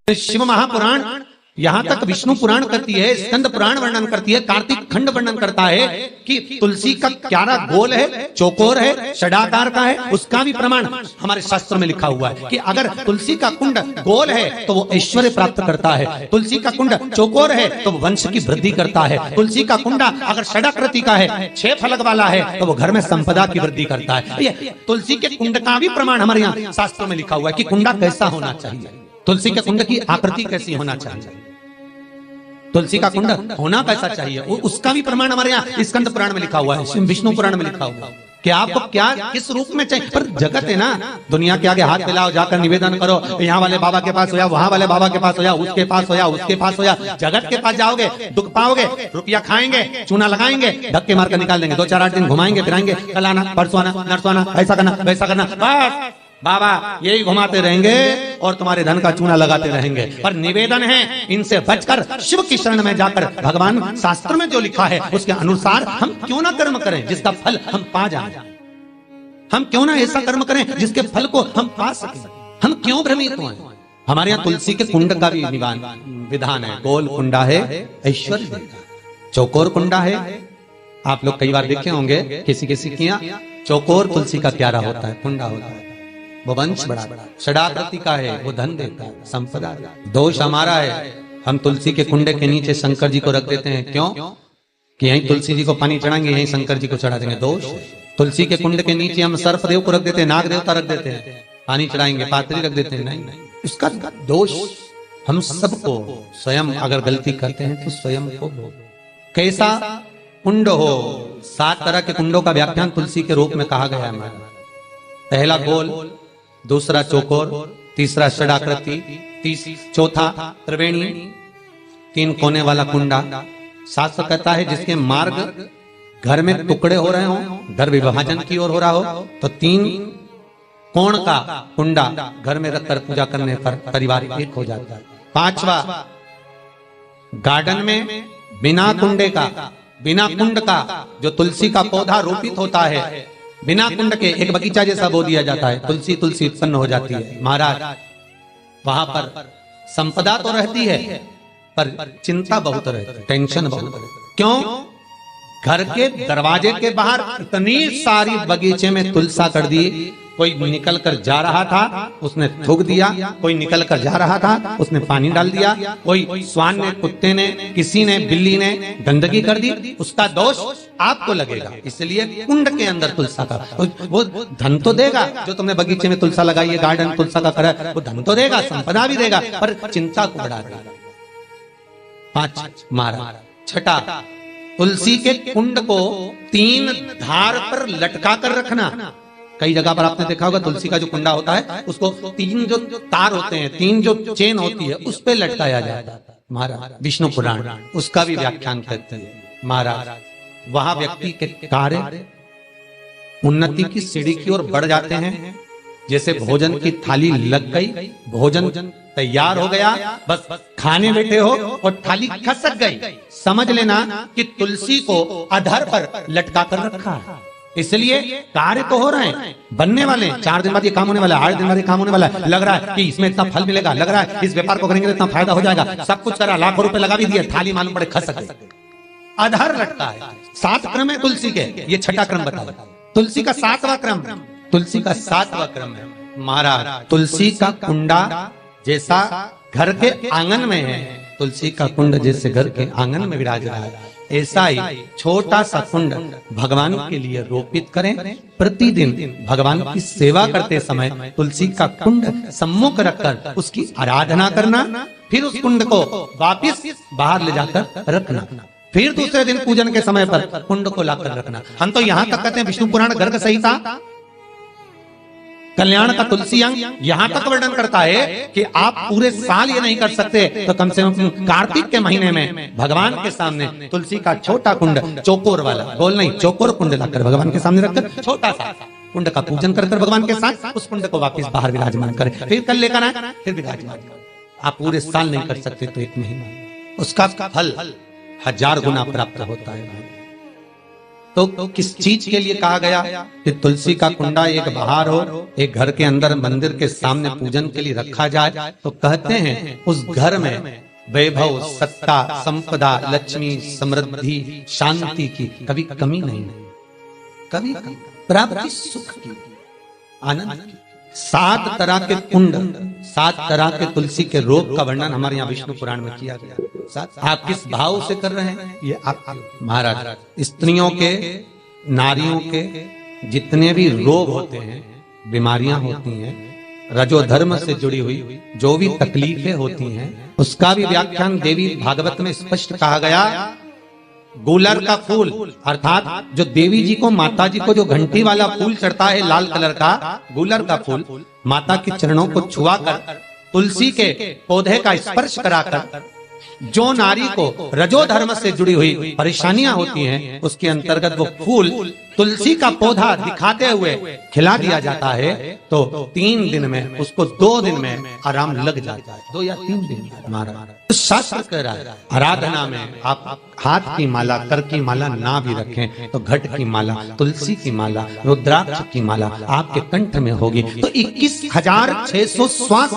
शिव महापुराण यहां तक विष्णु पुराण करती है, स्कंद पुराण वर्णन करती है, कार्तिक खंड वर्णन करता है कि तुलसी का क्यारा गोल है, चौकोर है, षडाकार का है। उसका भी प्रमाण हमारे शास्त्र में लिखा हुआ है कि अगर तुलसी का कुंड गोल है तो वो ऐश्वर्य प्राप्त करता है, तुलसी का कुंड चौकोर है तो वो वंश की वृद्धि करता है, तुलसी का कुंडा अगर षडाकृति का है, 6 फलक वाला है तो वो घर में संपदा की वृद्धि करता है। ये तुलसी के कुंड का भी प्रमाण हमारे यहाँ शास्त्रों में लिखा हुआ है कि कुंडा कैसा होना चाहिए, तुलसी के कुंड की आकृति कैसी होना चाहिए, तुलसी का कुंड होना कैसा चाहिए, उसका भी प्रमाण हमारे यहाँ स्कंद पुराण में लिखा हुआ है, विष्णु पुराण में लिखा हुआ है कि आपको क्या किस रूप में चाहिए। पर जगत है ना, दुनिया के आगे हाथ फैलाओ, जाकर निवेदन करो, यहाँ वाले बाबा के पास हो या वहां वाले बाबा के पास हो या उसके पास हो या उसके पास हो या जगत के पास जाओगे, दुख पाओगे, रुपया खाएंगे, चूना लगाएंगे, धक्के मारकर निकाल देंगे, 2-4-8 दिन घुमाएंगे फिराएंगे, कल आना परसों आना नरसों आना, ऐसा करना वैसा करना, बस बाबा यही घुमाते रहेंगे और तुम्हारे धन का चूना लगाते रहेंगे। पर निवेदन है इनसे बचकर शिव की शरण में जाकर भगवान शास्त्र में जो लिखा है उसके अनुसार हम क्यों ना कर्म करें जिसका फल हम पा जाएं, हम क्यों ना ऐसा कर्म करें जिसके फल को हम पा सकें, हम क्यों भ्रमित हों। हमारे यहाँ तुलसी के कुंड का भी विधान है, गोल कुंडा है ऐश्वर्य देगा, चौकोर कुंडा है। आप लोग कई बार देखे होंगे किसी किसी के यहाँ चौकोर तुलसी का क्यारा होता है, कुंडा होता है, वो वंश बढ़ाता है, षडाकृति का है, वो धन देता है, संपदा। दोष हमारा है, हम तुलसी के कुंडे के नीचे शंकर जी को रख देते हैं, क्यों कि यहीं तुलसी जी को पानी चढ़ाएंगे, यहीं शंकर जी को चढ़ा देंगे। दोष तुलसी के कुंड के नीचे हम सर्पदेव को रख देते हैं, नाग देवता रख देते हैं, पानी चढ़ाएंगे, पात्री रख देते हैं, नहीं, इसका दोष हम सबको स्वयं अगर गलती करते हैं तो स्वयं को। कैसा कुंड हो, 7 तरह के कुंडों का व्याख्यान तुलसी के रूप में कहा गया है हमारा। पहला गोल, दूसरा चौकोर, तीसरा षडाकृति, चौथा त्रिवेणी, 3 कोने वाला कुंडा। शास्त्र कहता है जिसके मार्ग घर में टुकड़े हो रहे हो, घर विभाजन की ओर हो रहा हो, तो 3 कोण का कुंडा घर में रखकर पूजा करने पर परिवार एक हो जाता है। 5वां, गार्डन में बिना कुंडे का, बिना कुंड का जो तुलसी का पौधा रोपित होता है, बिना कुंड के एक बगीचा जैसा बो दिया जाता है, तुलसी तुलसी उत्पन्न हो जाती है। महाराज वहां पर संपदा तो रहती है पर चिंता बहुत रहती है, टेंशन बहुत रहती है। क्यों? घर के दरवाजे के बाहर इतनी सारी बगीचे में तुलसा कर दी, कोई निकल कर जा रहा था उसने थूक दिया, कोई निकल कर जा रहा था उसने पानी डाल दिया, कोई श्वान ने, कुत्ते ने, किसी ने, बिल्ली ने गंदगी कर दी, उसका दोष आपको लगेगा। इसलिए कुंड के अंदर तुलसा का वो धन तो देगा, जो तुमने बगीचे में तुलसा लगाई है, गार्डन तुलसा का करा, वो धन तो देगा, संपदा भी देगा, पर चिंता को बढ़ा देगा। 5 मारा। छठा, तुलसी के कुंड को 3 धार पर लटका कर रखना। कई जगह पर आपने देखा होगा तुलसी का जो कुंडा होता है उसको 3 जो तार होते हैं, 3 जो चेन होती है उस पे लटकाया जाता है। महाराज विष्णु पुराण उसका भी व्याख्यान करते हैं। महाराज वहां व्यक्ति के कार्य उन्नति की सीढ़ी की ओर बढ़ जाते हैं। जैसे भोजन की थाली लग गई, भोजन तैयार हो गया, बस खाने बैठे हो और थाली खसक गई, समझ लेना कि तुलसी को अधर पर लटका कर रखा है। इसलिए कार्य तो हो रहे हैं, बनने वाले, 4 दिन बाद ये काम होने वाला है, 8 दिन बाद ये काम होने वाला है, लग रहा है कि इसमें इतना फल मिलेगा, लग रहा है इस व्यापार को करेंगे तो इतना फायदा हो जाएगा, सब कुछ करा, लाखों रुपए लगा भी दिए, थाली मालूम पड़े खसक गई, अधर लटका है। 7 क्रम है तुलसी के, ये 6ठा क्रम बताया। तुलसी का 7वां क्रम, तुलसी का 7वां क्रम है। महाराज तुलसी का कुंडा जैसा घर के आंगन में है, तुलसी का कुंड जैसे घर के आंगन में विराज रहा है, ऐसा ही छोटा सा कुंड भगवान के लिए रोपित करें। प्रतिदिन भगवान की सेवा करते समय तुलसी का कुंड सम्मुख रखकर उसकी आराधना करना, फिर उस कुंड को वापिस बाहर ले जाकर रखना, फिर दूसरे दिन पूजन के समय पर कुंड को लाकर रखना। हम तो यहाँ तक कहते हैं विष्णु पुराण गर्ग संहिता कल्याण का तुलसी अंग यहां तक वर्णन करता है कि आप पूरे साल ये नहीं कर सकते तो कम से कम कार्तिक के महीने में भगवान के सामने तुलसी का छोटा कुंड, चौकोर वाला, गोल नहीं, चौकोर कुंड लाकर भगवान के सामने रखकर छोटा सा कुंड का पूजन कर भगवान के साथ उस कुंड को वापस बाहर विराजमान करें, फिर कल लेकर आए, फिर विराजमान करें। आप पूरे साल नहीं कर सकते तो 1 महीना, उसका फल 1000 गुना प्राप्त होता है। तो किस चीज के लिए कहा गया कि तुलसी का कुंडा एक बाहर हो, एक घर के अंदर मंदिर के सामने पूजन के लिए रखा जाए? तो कहते हैं उस घर में वैभव, सत्ता, संपदा, लक्ष्मी, समृद्धि, शांति की कभी कमी नहीं, कभी प्राप्ति, सुख की, आनंद की। 7 तरह के कुंड, 7 तरह के तुलसी के रोग का वर्णन हमारे यहाँ विष्णु पुराण में किया गया। आप किस भाव से कर रहे हैं ये आप महाराज। स्त्रियों के, नारियों के जितने भी रोग होते हैं, बीमारियां होती हैं, रजोधर्म से जुड़ी हुई जो भी तकलीफें होती हैं, उसका भी व्याख्यान देवी भागवत में स्पष्ट कहा गया। गुलर का फूल अर्थात जो देवी जी को, माता जी को जो घंटी वाला फूल चढ़ता है लाल कलर का, गुलर का फूल माता के चरणों को छुआकर, तुलसी के पौधे का स्पर्श कराकर जो नारी को रजोधर्म से जुड़ी हुई परेशानियां होती हैं, उसके अंतर्गत वो फूल, तुलसी का पौधा दिखाते हुए खिला दिया जाता है। तो 3 दिन में उसको 2 दिन में आराम लग जाता है, 2 या 3 दिन हमारा शास्त्र कह रहा है। आराधना में आप हाथ की माला, कर की माला ना भी रखें तो घट की माला, तुलसी की माला, रुद्राक्ष की माला आपके कंठ में होगी। तो 21,600 श्वास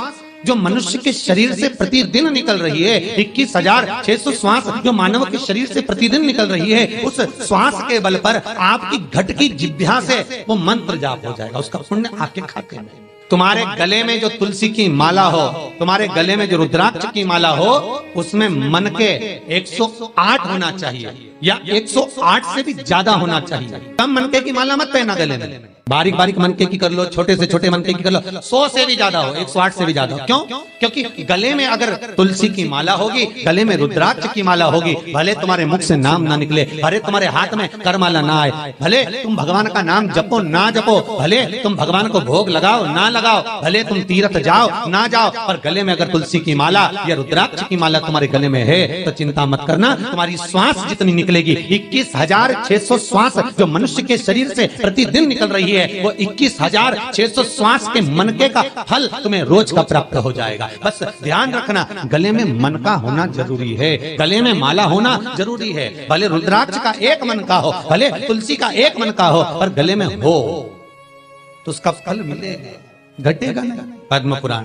जो मनुष्य के शरीर से प्रतिदिन निकल रही है, 21,600 श्वास जो मानव के शरीर से प्रतिदिन निकल रही है, उस श्वास के बल पर आपकी घट की जिह्वा से वो मंत्र जाप हो जाएगा, उसका पुण्य आपके खाते में। तुम्हारे गले में जो तुलसी की माला हो, तुम्हारे गले में जो रुद्राक्ष की माला हो, उसमें मन के 108 होना चाहिए या 108 से भी ज्यादा होना चाहिए। कम मनके की माला मत पहना गले में, बारीक बारीक मनके की कर लो, छोटे से छोटे मनके की कर लो, 100 से भी ज्यादा हो, 108 से भी ज्यादा हो। क्यों? क्योंकि गले में अगर तुलसी की माला होगी, गले में रुद्राक्ष की माला होगी, भले तुम्हारे मुख से नाम ना निकले, भले तुम्हारे हाथ में करमाला ना आए, भले तुम भगवान का नाम जपो ना जपो, भले तुम भगवान को भोग लगाओ ना लगाओ, भले तुम तीर्थ जाओ ना जाओ, पर गले में अगर तुलसी की माला या रुद्राक्ष की माला तुम्हारे गले में है तो चिंता मत करना, तुम्हारी श्वास जितनी निकलेगी, 21,600 श्वास जो मनुष्य के शरीर से प्रतिदिन निकल रही है, वो 21,600 श्वास के मनके का फल तुम्हें रोज का प्राप्त हो जाएगा। बस ध्यान रखना, गले में मनका होना जरूरी है, गले में माला होना जरूरी है। भले रुद्राक्ष का एक मनका हो, भले तुलसी का एक मनका हो, पर गले में हो तो उसका फल मिलेगा, घटेगा नहीं। पद्म पुराण,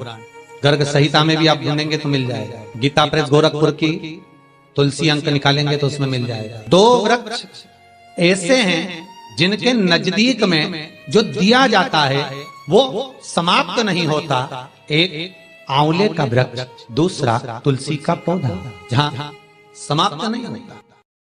गर्ग संहिता में भी आप ढूंढेंगे तो मिल जाएगा। गीता प्रेस गोरखपुर की तुलसी अंक निकालेंगे तो उसमें मिल जाएगा। 2 वृक्ष ऐसे हैं जिनके नजदीक में जो दिया जाता है वो समाप्त नहीं होता। एक आंवले का वृक्ष, दूसरा तुलसी का पौधा, जहां समाप्त नहीं होता।